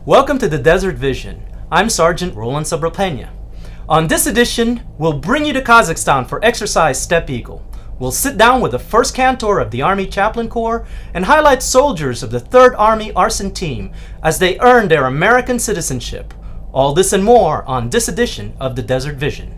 Welcome to the Desert Vision. I'm Sergeant Roland Sobrepena. On this edition, we'll bring you to Kazakhstan for exercise Steppe Eagle. We'll sit down with the 1st Cantor of the Army Chaplain Corps and highlight soldiers of the 3rd Army Arson Team as they earn their American citizenship. All this and more on this edition of the Desert Vision.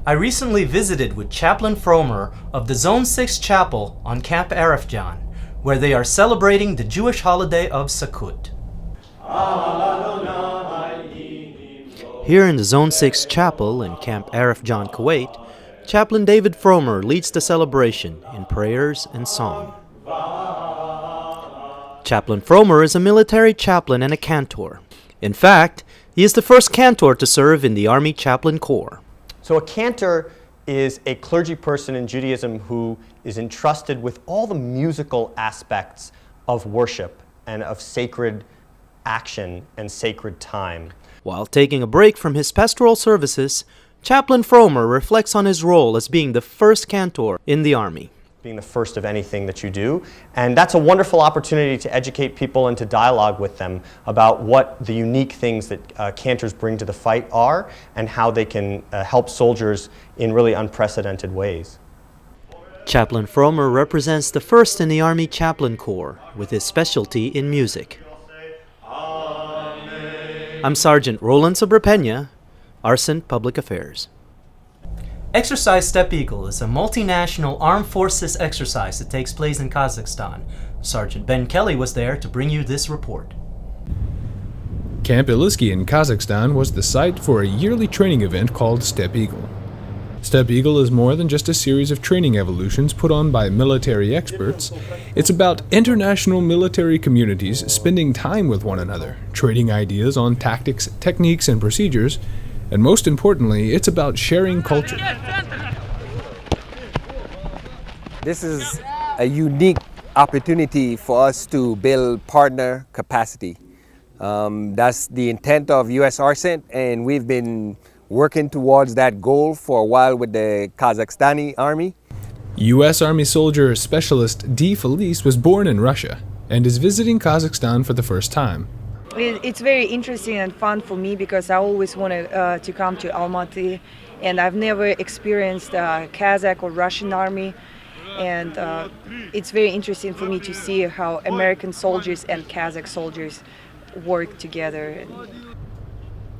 I recently visited with Chaplain Fromer of the Zone 6 Chapel on Camp Arifjan, where they are celebrating the Jewish holiday of Sukkot. Here in the Zone 6 Chapel in Camp Arifjan, Kuwait, Chaplain David Fromer leads the celebration in prayers and song. Chaplain Fromer is a military chaplain and a cantor. In fact, he is the 1st cantor to serve in the Army Chaplain Corps. So a cantor is a clergy person in Judaism who is entrusted with all the musical aspects of worship and of sacred action and sacred time. While taking a break from his pastoral services, Chaplain Fromer reflects on his role as being the 1st cantor in the Army. Being the first of anything that you do. And that's a wonderful opportunity to educate people and to dialogue with them about what the unique things that cantors bring to the fight are and how they can help soldiers in really unprecedented ways. Chaplain Fromer represents the 1st in the Army Chaplain Corps with his specialty in music. I'm Sergeant Roland Sobrepena, Arson Public Affairs. Exercise Steppe Eagle is a multinational armed forces exercise that takes place in Kazakhstan. Sergeant Ben Kelly was there to bring you this report. Camp Iliski in Kazakhstan was the site for a yearly training event called Steppe Eagle. Steppe Eagle is more than just a series of training evolutions put on by military experts. It's about international military communities spending time with one another, trading ideas on tactics, techniques, and procedures. And most importantly, it's about sharing culture. This is a unique opportunity for us to build partner capacity. That's the intent of U.S. Arcent, and we've been working towards that goal for a while with the Kazakhstani Army. U.S. Army soldier specialist D. Felice was born in Russia and is visiting Kazakhstan for the first time. It's very interesting and fun for me because I always wanted to come to Almaty, and I've never experienced Kazakh or Russian army, and it's very interesting for me to see how American soldiers and Kazakh soldiers work together.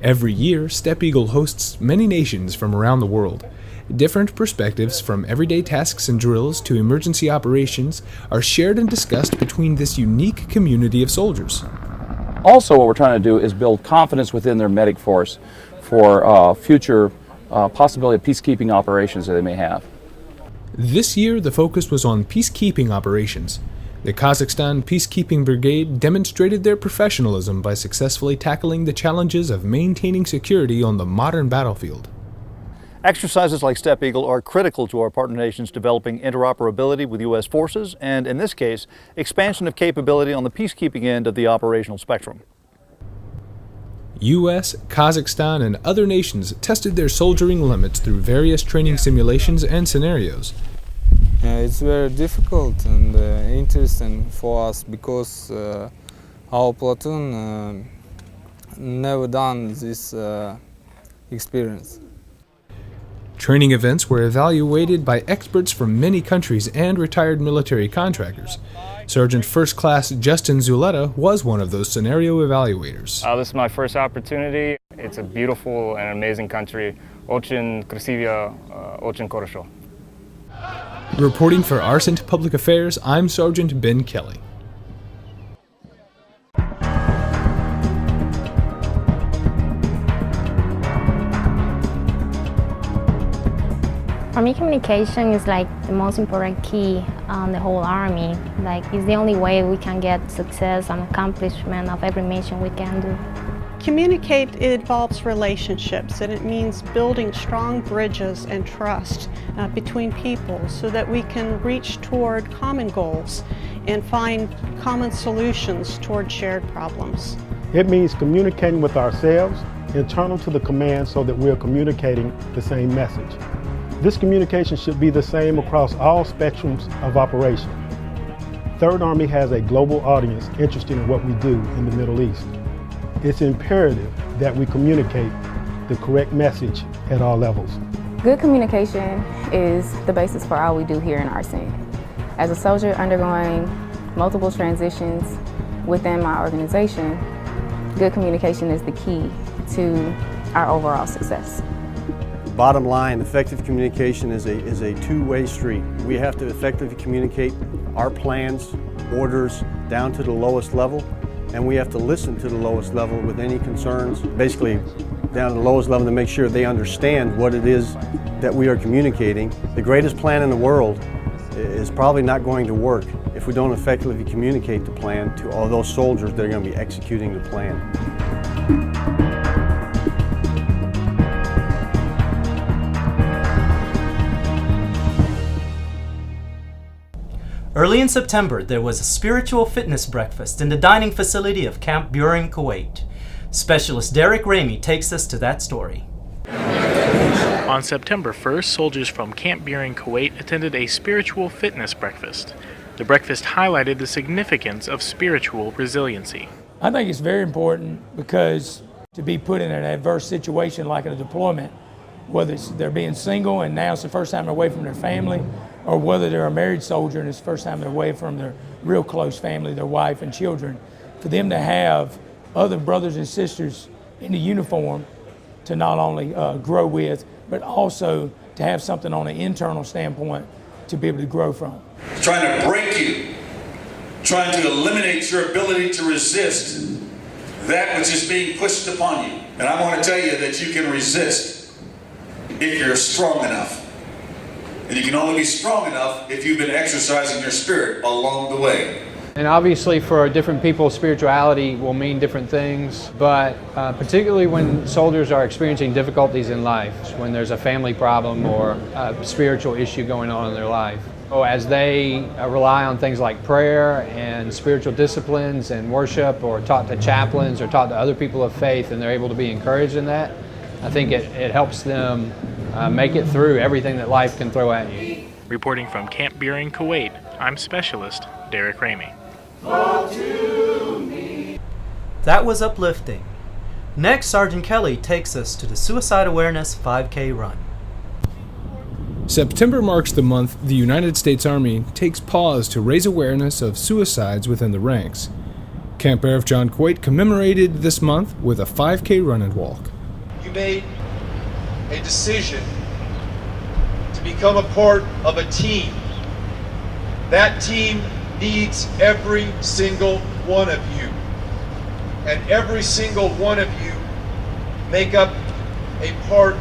Every year, Steppe Eagle hosts many nations from around the world. Different perspectives from everyday tasks and drills to emergency operations are shared and discussed between this unique community of soldiers. Also, what we're trying to do is build confidence within their medic force for future possibility of peacekeeping operations that they may have. This year, the focus was on peacekeeping operations. The Kazakhstan Peacekeeping Brigade demonstrated their professionalism by successfully tackling the challenges of maintaining security on the modern battlefield. Exercises like Steppe Eagle are critical to our partner nations developing interoperability with U.S. forces and, in this case, expansion of capability on the peacekeeping end of the operational spectrum. U.S., Kazakhstan, and other nations tested their soldiering limits through various training simulations and scenarios. It's very difficult and interesting for us because our platoon never done this experience. Training events were evaluated by experts from many countries and retired military contractors. Sergeant First Class Justin Zuleta was one of those scenario evaluators. This is my first opportunity. It's a beautiful and amazing country. Очень красиво, очень хорошо. Reporting for Arcent Public Affairs, I'm Sergeant Ben Kelly. For me, communication is like the most important key on the whole army. Like, it's the only way we can get success and accomplishment of every mission we can do. Communicate involves relationships, and it means building strong bridges and trust between people so that we can reach toward common goals. and find common solutions toward shared problems. It means communicating with ourselves, internal to the command, so that we're communicating the same message. This communication should be the same across all spectrums of operation. Third Army has a global audience interested in what we do in the Middle East. It's imperative that we communicate the correct message at all levels. Good communication is the basis for all we do here in ARCENT. As a soldier undergoing multiple transitions within my organization, good communication is the key to our overall success. Bottom line, effective communication is a two-way street. We have to effectively communicate our plans, orders, down to the lowest level, and we have to listen to the lowest level with any concerns, basically down to the lowest level to make sure they understand what it is that we are communicating. The greatest plan in the world is probably not going to work if we don't effectively communicate the plan to all those soldiers that are going to be executing the plan. Early in September, there was a spiritual fitness breakfast in the dining facility of Camp Buehring, Kuwait. Specialist Derek Ramey takes us to that story. On September 1st, soldiers from Camp Buehring, Kuwait attended a spiritual fitness breakfast. The breakfast highlighted the significance of spiritual resiliency. I think it's very important because to be put in an adverse situation like a deployment, whether it's they're being single and now it's the first time they're away from their family, or whether they're a married soldier and it's the first time they're away from their real close family, their wife and children, for them to have other brothers and sisters in the uniform to not only grow with, but also to have something on an internal standpoint to be able to grow from. Trying to break you, trying to eliminate your ability to resist that which is being pushed upon you. And I want to tell you that you can resist if you're strong enough. And you can only be strong enough if you've been exercising your spirit along the way. And obviously for different people, spirituality will mean different things, but particularly when soldiers are experiencing difficulties in life, when there's a family problem or a spiritual issue going on in their life. So as they rely on things like prayer and spiritual disciplines and worship, or talk to chaplains or talk to other people of faith, and they're able to be encouraged in that, I think it helps them make it through everything that life can throw at you. Reporting from Camp Buehring, Kuwait, I'm Specialist Derek Ramey. That was uplifting. Next, Sergeant Kelly takes us to the Suicide Awareness 5K run. September marks the month the United States Army takes pause to raise awareness of suicides within the ranks. Camp Air of John Kuwait commemorated this month with a 5K run and walk. You made a decision to become a part of a team. That team needs every single one of you. And every single one of you make up a part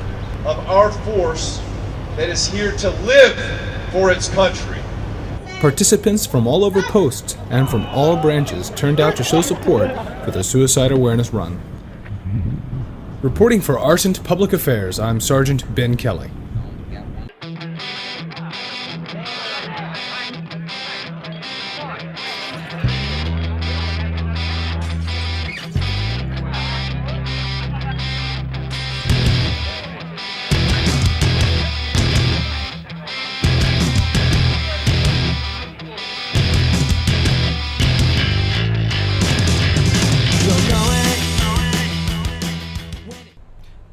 of our force that is here to live for its country. Participants from all over posts and from all branches turned out to show support for the Suicide Awareness Run. Reporting for ARCENT Public Affairs, I'm Sergeant Ben Kelly.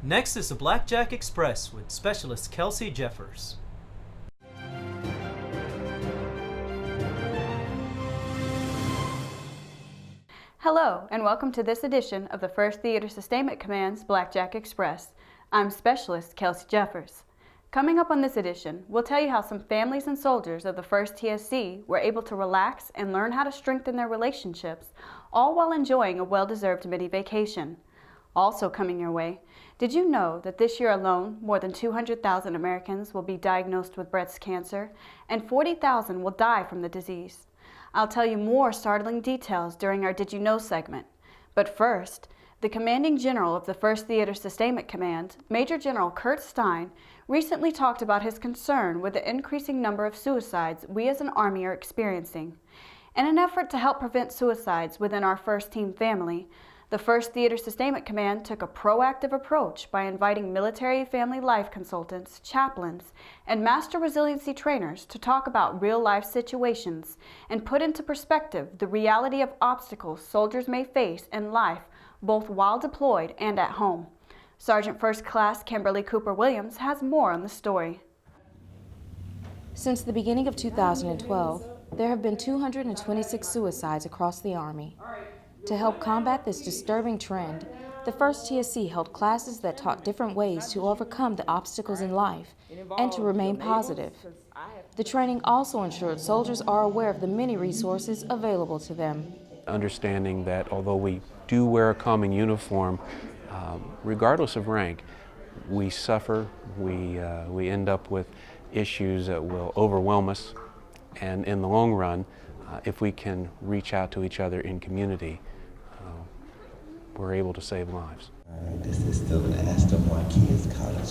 Next is the Blackjack Express with Specialist Kelsey Jeffers. Hello, and welcome to this edition of the 1st Theater Sustainment Command's Blackjack Express. I'm Specialist Kelsey Jeffers. Coming up on this edition, we'll tell you how some families and soldiers of the 1st TSC were able to relax and learn how to strengthen their relationships, all while enjoying a well-deserved mini vacation. Also coming your way, did you know that this year alone, more than 200,000 Americans will be diagnosed with breast cancer, and 40,000 will die from the disease? I'll tell you more startling details during our Did You Know segment. But first, the Commanding General of the 1st Theater Sustainment Command, Major General Kurt Stein, recently talked about his concern with the increasing number of suicides we as an Army are experiencing. In an effort to help prevent suicides within our 1st Team family, the 1st Theater Sustainment Command took a proactive approach by inviting military family life consultants, chaplains, and master resiliency trainers to talk about real-life situations and put into perspective the reality of obstacles soldiers may face in life, both while deployed and at home. Sergeant First Class Kimberly Cooper Williams has more on the story. Since the beginning of 2012, there have been 226 suicides across the Army. To help combat this disturbing trend, the 1st TSC held classes that taught different ways to overcome the obstacles in life and to remain positive. The training also ensured soldiers are aware of the many resources available to them. Understanding that although we do wear a common uniform, regardless of rank, we suffer, we end up with issues that will overwhelm us, and in the long run, if we can reach out to each other in community, we're able to save lives.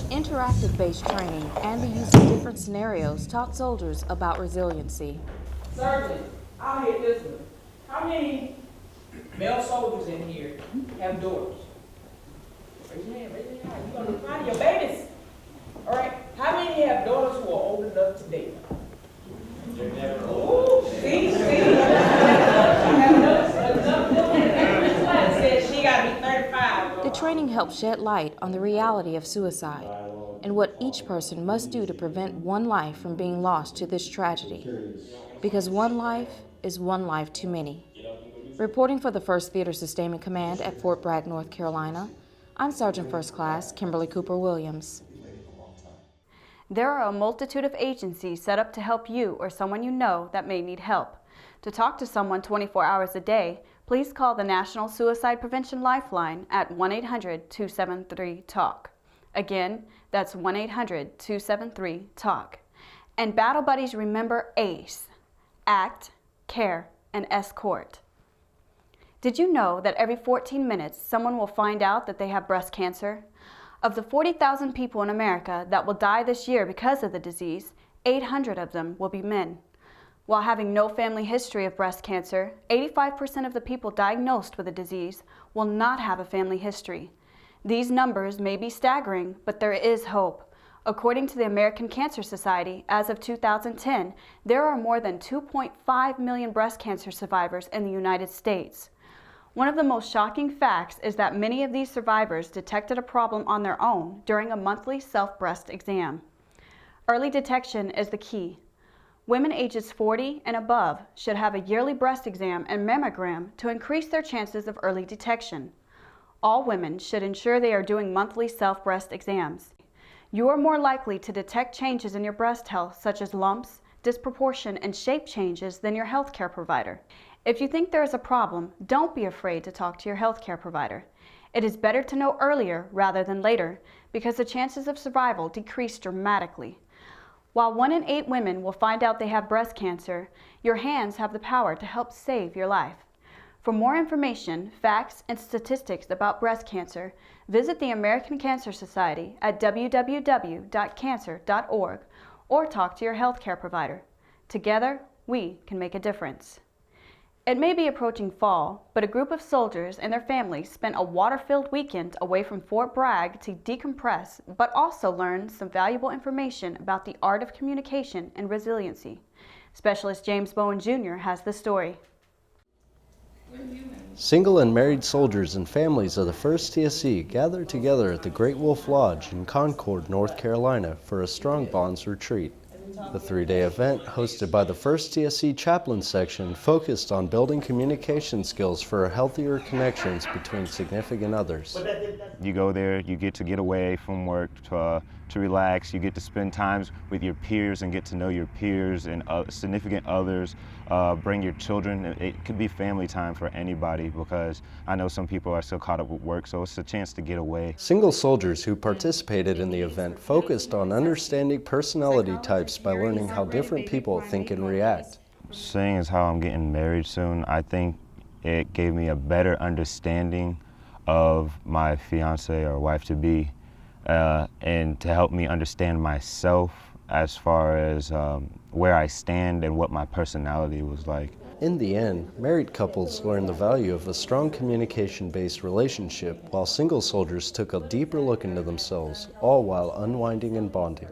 Interactive-based training and the use of different scenarios taught soldiers about resiliency. Sergeant, I'll hit this one. How many male soldiers in here have daughters? Raise your hand, raise your hand. You're gonna be proud of your babies. All right. How many have daughters who are old enough to date? Ooh, see? She gotta be 35. The training helped shed light on the reality of suicide and what each person must do to prevent one life from being lost to this tragedy. Because one life is one life too many. Reporting for the 1st Theater Sustainment Command at Fort Bragg, North Carolina, I'm Sergeant First Class Kimberly Cooper Williams. There are a multitude of agencies set up to help you or someone you know that may need help. To talk to someone 24 hours a day, please call the National Suicide Prevention Lifeline at 1-800-273-TALK. Again, that's 1-800-273-TALK. And Battle Buddies, remember ACE, ACT, CARE, and ESCORT. Did you know that every 14 minutes someone will find out that they have breast cancer? Of the 40,000 people in America that will die this year because of the disease, 800 of them will be men. While having no family history of breast cancer, 85% of the people diagnosed with the disease will not have a family history. These numbers may be staggering, but there is hope. According to the American Cancer Society, as of 2010, there are more than 2.5 million breast cancer survivors in the United States. One of the most shocking facts is that many of these survivors detected a problem on their own during a monthly self-breast exam. Early detection is the key. Women ages 40 and above should have a yearly breast exam and mammogram to increase their chances of early detection. All women should ensure they are doing monthly self-breast exams. You are more likely to detect changes in your breast health, such as lumps, disproportion, and shape changes than your healthcare provider. If you think there is a problem, don't be afraid to talk to your healthcare provider. It is better to know earlier rather than later because the chances of survival decrease dramatically. While 1 in 8 women will find out they have breast cancer, your hands have the power to help save your life. For more information, facts, and statistics about breast cancer, visit the American Cancer Society at www.cancer.org or talk to your healthcare provider. Together, we can make a difference. It may be approaching fall, but a group of soldiers and their families spent a water-filled weekend away from Fort Bragg to decompress, but also learn some valuable information about the art of communication and resiliency. Specialist James Bowen Jr. has the story. Single and married soldiers and families of the 1st TSC gathered together at the Great Wolf Lodge in Concord, North Carolina for a Strong Bonds retreat. The 3-day event, hosted by the 1st TSC Chaplain Section, focused on building communication skills for healthier connections between significant others. You go there, you get away from work to relax, you get to spend time with your peers and get to know your peers and significant others. Bring your children. It could be family time for anybody because I know some people are still caught up with work, so it's a chance to get away. Single soldiers who participated in the event focused on understanding personality types by learning how different people think and react. Seeing as how I'm getting married soon, I think it gave me a better understanding of my fiance or wife-to-be and to help me understand myself as far as where I stand and what my personality was like. In the end, married couples learned the value of a strong communication-based relationship, while single soldiers took a deeper look into themselves, all while unwinding and bonding.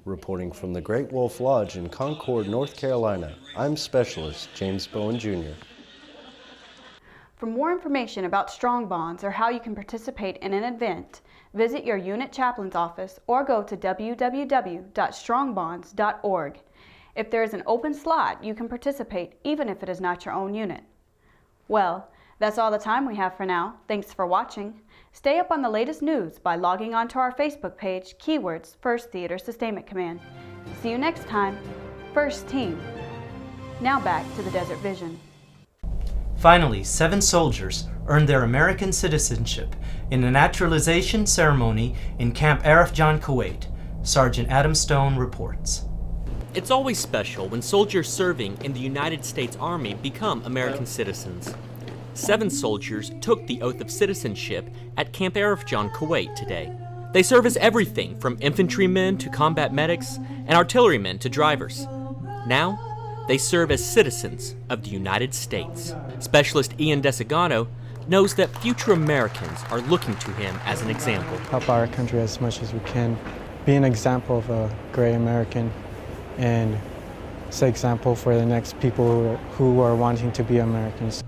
Reporting from the Great Wolf Lodge in Concord, North Carolina, I'm Specialist James Bowen Jr. For more information about Strong Bonds or how you can participate in an event, visit your unit chaplain's office or go to www.strongbonds.org. If there is an open slot, you can participate even if it is not your own unit. Well, that's all the time we have for now. Thanks for watching. Stay up on the latest news by logging onto our Facebook page, keywords 1st Theater Sustainment Command. See you next time. First Team. Now back to the Desert Vision. Finally, 7 soldiers earned their American citizenship in a naturalization ceremony in Camp Arif-Jan, Kuwait. Sergeant Adam Stone reports. It's always special when soldiers serving in the United States Army become American citizens. 7 soldiers took the oath of citizenship at Camp Arif-Jan, Kuwait today. They serve as everything from infantrymen to combat medics and artillerymen to drivers. Now, they serve as citizens of the United States. Specialist Ian Desegano knows that future Americans are looking to him as an example. Help our country as much as we can. Be an example of a great American and set example for the next people who are wanting to be Americans.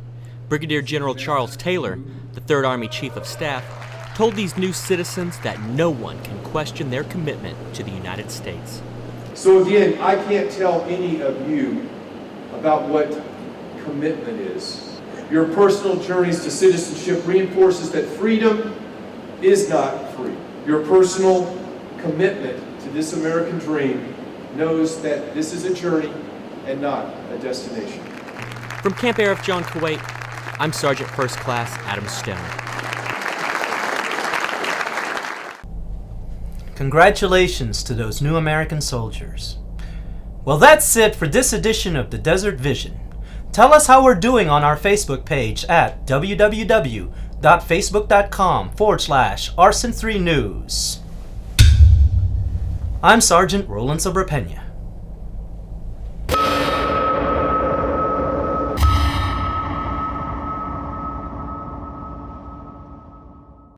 Brigadier General Charles Taylor, the 3rd Army Chief of Staff, told these new citizens that no one can question their commitment to the United States. So again, I can't tell any of you about what commitment is. Your personal journeys to citizenship reinforces that freedom is not free. Your personal commitment to this American dream knows that this is a journey and not a destination. From Camp Arif-Jan, Kuwait, I'm Sergeant First Class Adam Stone. Congratulations to those new American soldiers. Well, that's it for this edition of the Desert Vision. Tell us how we're doing on our Facebook page at www.facebook.com/Arson3News. I'm Sergeant Roland Sobrepena.